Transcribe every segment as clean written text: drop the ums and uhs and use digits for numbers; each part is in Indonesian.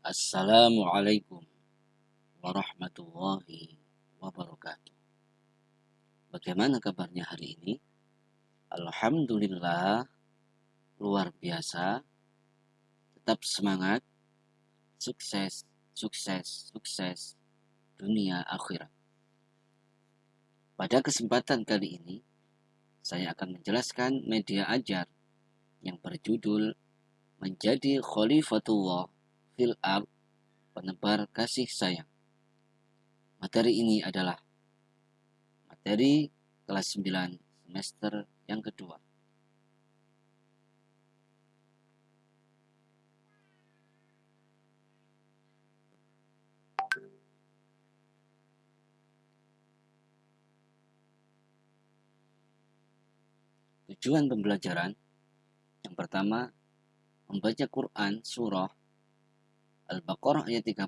Assalamualaikum warahmatullahi wabarakatuh. Bagaimana kabarnya hari ini? Alhamdulillah, luar biasa. Tetap semangat, sukses, sukses, sukses, dunia akhirat. Pada kesempatan kali ini, saya akan menjelaskan media ajar yang berjudul Menjadi Khalifatullah fil Ard, penebar kasih sayang. Materi ini adalah materi kelas 9 semester yang kedua. Tujuan pembelajaran yang pertama, membaca Quran surah Al-Baqarah ayat 30,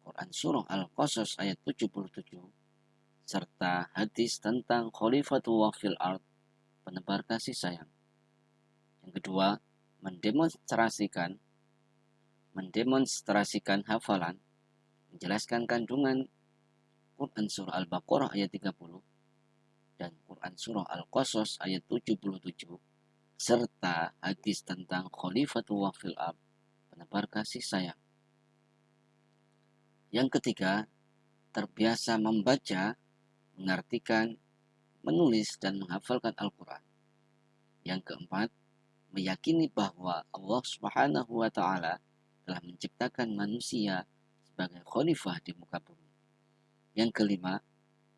Quran surah Al-Qasas ayat 77, serta hadis tentang Khalifatullah fil Ard, penebar kasih sayang. Yang kedua, mendemonstrasikan hafalan, menjelaskan kandungan Quran surah Al-Baqarah ayat 30 dan Quran surah Al-Qasas ayat 77, serta hadis tentang Khalifatullah fil Ard, penebar kasih sayang. Yang ketiga, terbiasa membaca, mengartikan, menulis, dan menghafalkan Al-Quran. Yang keempat, meyakini bahwa Allah Subhanahu wa Ta'ala telah menciptakan manusia sebagai khalifah di muka bumi. Yang kelima,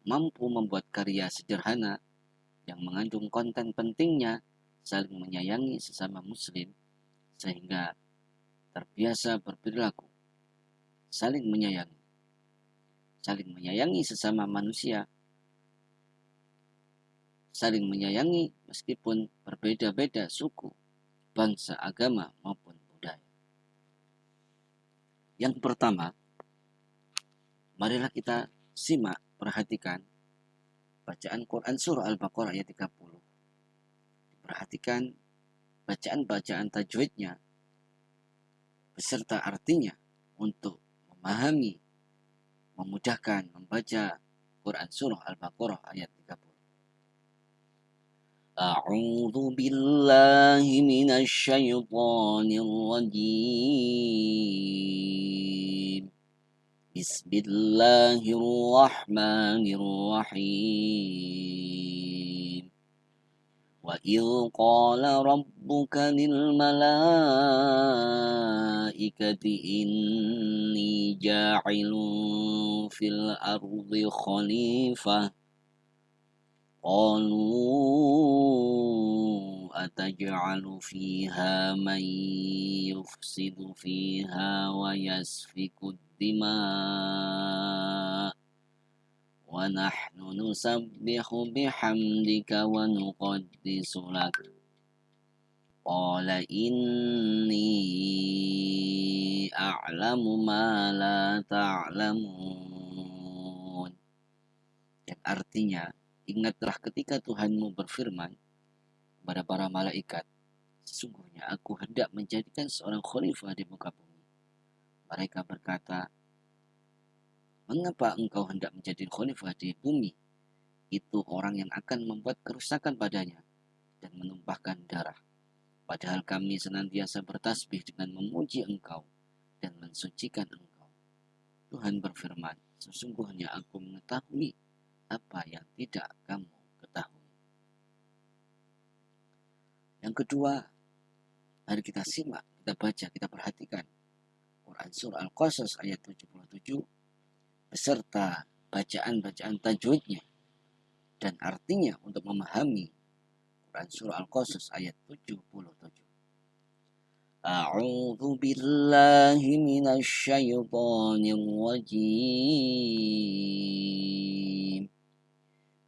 mampu membuat karya sederhana yang mengandung konten pentingnya saling menyayangi sesama muslim, sehingga terbiasa berperilaku saling menyayangi sesama manusia, saling menyayangi meskipun berbeda-beda suku, bangsa, agama, maupun budaya. Yang pertama, marilah kita simak, perhatikan bacaan Quran surah Al-Baqarah ayat 30. Perhatikan bacaan-bacaan tajwidnya beserta artinya untuk memahami, memudahkan membaca Quran surah Al-Baqarah ayat 30. A'udzu billahi minasy syaithanir rajim. Bismillahirrahmanirrahim. Wa idh qala rabbuka lil malaikati inni ja'ilun fil ardi khalifah. Qalu ataj'alu fiha man yufsidu fiha wa yasfiku dima wa nahnu nusabbihu bihamdika wa nuqaddisu lak. Qala inni a'lamu ma la ta'lamun. Yang artinya, ingatlah ketika Tuhanmu berfirman kepada para malaikat, sesungguhnya aku hendak menjadikan seorang khalifah di muka bumi. Mereka berkata, mengapa engkau hendak menjadi khalifah di bumi? Itu orang yang akan membuat kerusakan padanya dan menumpahkan darah. Padahal kami senantiasa bertasbih dengan memuji engkau dan mensucikan engkau. Tuhan berfirman, sesungguhnya aku mengetahui apa yang tidak kamu ketahui. Yang kedua, mari kita simak, kita baca, kita perhatikan Quran surah Al-Qasas ayat 77 beserta bacaan-bacaan tajwidnya dan artinya untuk memahami Quran surah Al-Qasas ayat 77. A'udzu billahi minasy syaithanir rajim.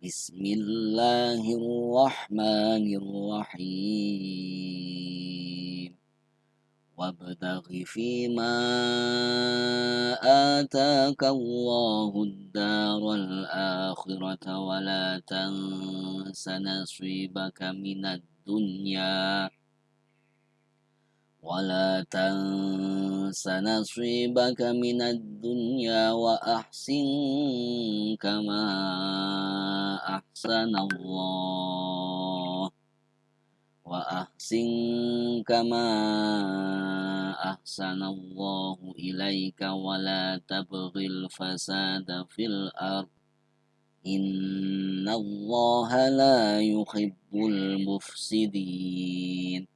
Bismillahirrahmanirrahim. Wabtaghi fima ataka Allahud daral akhirata wa la tansa nasibaka minad dunya ولا تنس نصيبك من الدنيا كما أحسن الله وأحسن كما أحسن الله إليك ولا تبغي الفساد في الأرض إن الله لا يحب المفسدين.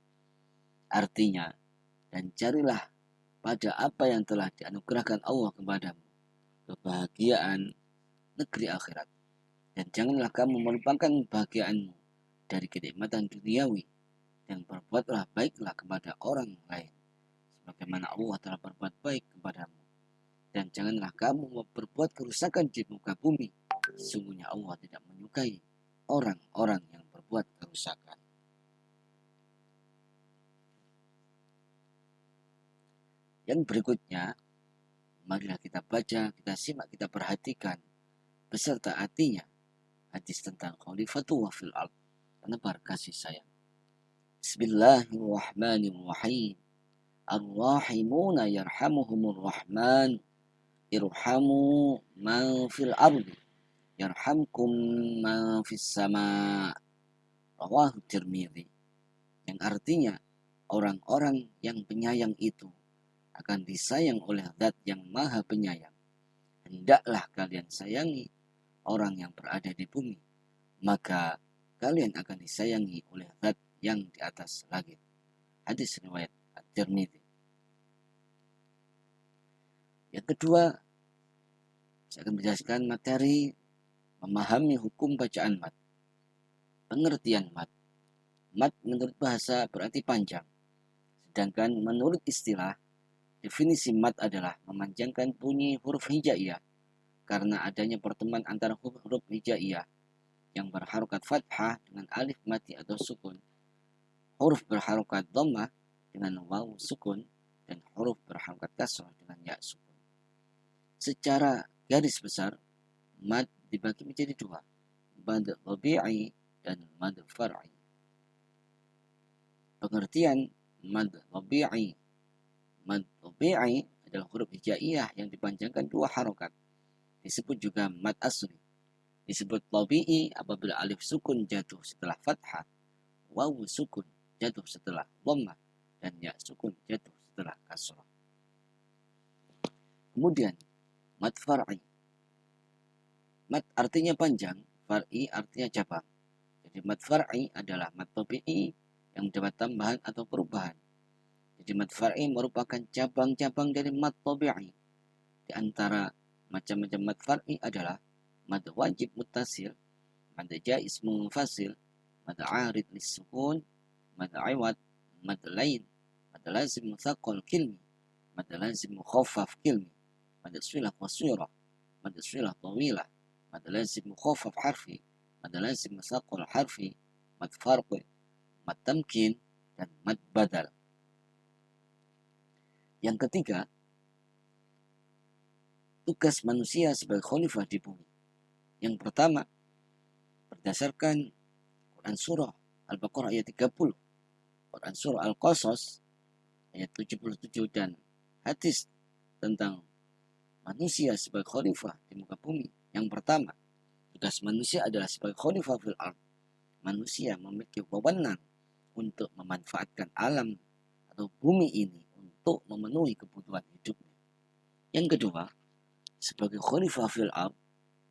Artinya, dan carilah pada apa yang telah dianugerahkan Allah kepadamu, kebahagiaan negeri akhirat, dan janganlah kamu melupakan kebahagiaanmu dari kenikmatan duniawi, dan berbuatlah baiklah kepada orang lain sebagaimana Allah telah berbuat baik kepadamu, dan janganlah kamu berbuat kerusakan di muka bumi. Sesungguhnya Allah tidak menyukai orang-orang yang berbuat kerusakan. Yang berikutnya, marilah kita baca, kita simak, kita perhatikan beserta artinya hadis tentang Khalifatullah fil ard, penebar kasih sayang. Bismillahirrahmanirrahim. Ar-rahimuna yarhamuhumur rahman. Irhamu man fil ardi yarhamkum man fis sama. Rawahu Tirmidzi. Yang artinya, orang-orang yang penyayang itu akan disayang oleh Zat yang Maha Penyayang. Hendaklah kalian sayangi orang yang berada di bumi, maka kalian akan disayangi oleh Zat yang di atas langit. Hadis riwayat At-Tirmidzi. Yang kedua, saya akan menjelaskan materi memahami hukum bacaan mat. Pengertian mat. Mat menurut bahasa berarti panjang, sedangkan menurut istilah, definisi mat adalah memanjangkan bunyi huruf hijaiyah karena adanya pertemuan antara huruf hijaiyah yang berharokat fathah dengan alif mati atau sukun, huruf berharokat dhammah dengan waw sukun, dan huruf berharokat kasrah dengan ya sukun. Secara garis besar, mad dibagi menjadi dua, mad tabi'i dan mad far'i. Pengertian mad tabi'i. Mad tabi'i adalah huruf hijaiyah yang dipanjangkan dua harokat. Disebut juga mad asli. Disebut tabi'i apabila alif sukun jatuh setelah fathah, waw sukun jatuh setelah dhammah, dan ya sukun jatuh setelah kasrah. Kemudian mad far'i. Mad artinya panjang, far'i artinya cabang. Jadi mad far'i adalah mad tabi'i yang mendapat tambahan atau perubahan. Jadi mad far'i merupakan cabang-cabang dari mad tabi'i. Di antara macam-macam mad far'i adalah mad wajib muttasil, mad jaiz munfasil, mad arid lis-sukun, mad iwad, mad lain, mad lazim muthaqqal kilmi, mad lazim mukhaffaf kilmi, mad silah qasirah, mad silah tawilah, mad lazim mukhaffaf harfi, mad lazim muthaqqal harfi, mad farqi, mad tamkin, dan mad badal. Yang ketiga, tugas manusia sebagai khalifah di bumi. Yang pertama, berdasarkan Quran Surah Al-Baqarah ayat 30, Quran Surah Al-Qasas ayat 77, dan hadis tentang manusia sebagai khalifah di muka bumi. Yang pertama, tugas manusia adalah sebagai khalifah fil ard. Manusia memiliki wewenang untuk memanfaatkan alam atau bumi ini untuk memenuhi kebutuhan hidupnya. Yang kedua, sebagai khalifah fil ard,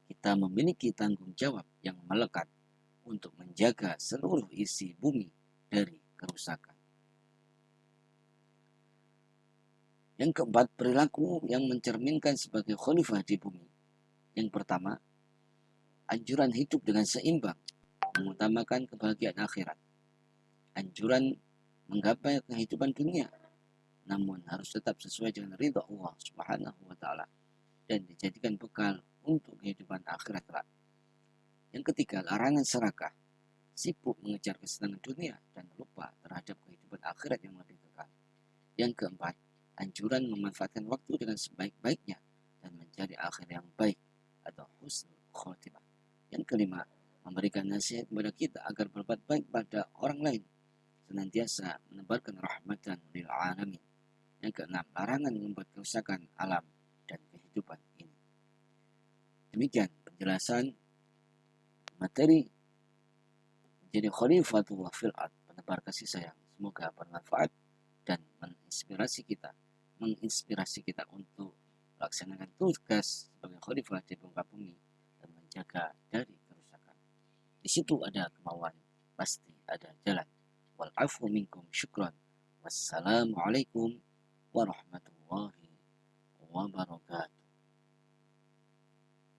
kita memiliki tanggung jawab yang melekat untuk menjaga seluruh isi bumi dari kerusakan. Yang keempat, perilaku yang mencerminkan sebagai khalifah di bumi. Yang pertama, anjuran hidup dengan seimbang, mengutamakan kebahagiaan akhirat. Anjuran menggapai kehidupan dunia, namun harus tetap sesuai dengan ridha Allah Subhanahu wa Ta'ala dan dijadikan bekal untuk kehidupan akhirat kelak. Yang ketiga, larangan serakah, sibuk mengejar kesenangan dunia dan lupa terhadap kehidupan akhirat yang lebih kekal. Yang keempat, anjuran memanfaatkan waktu dengan sebaik-baiknya dan mencari akhir yang baik atau husnul khotimah. Yang kelima, memberikan nasihat kepada kita agar berbuat baik pada orang lain, senantiasa menebarkan rahmatan lil fil alamin. Yang keenam, larangan membuat kerusakan alam dan kehidupan ini. Demikian penjelasan materi menjadi khalifatullah fil ard, penebar kasih sayang. Semoga bermanfaat dan menginspirasi kita untuk melaksanakan tugas sebagai khalifah di muka bumi dan menjaga dari kerusakan. Di situ ada kemauan, pasti ada jalan. Wal afu minkum syukran. Wassalamualaikum warahmatullahi wabarakatuh.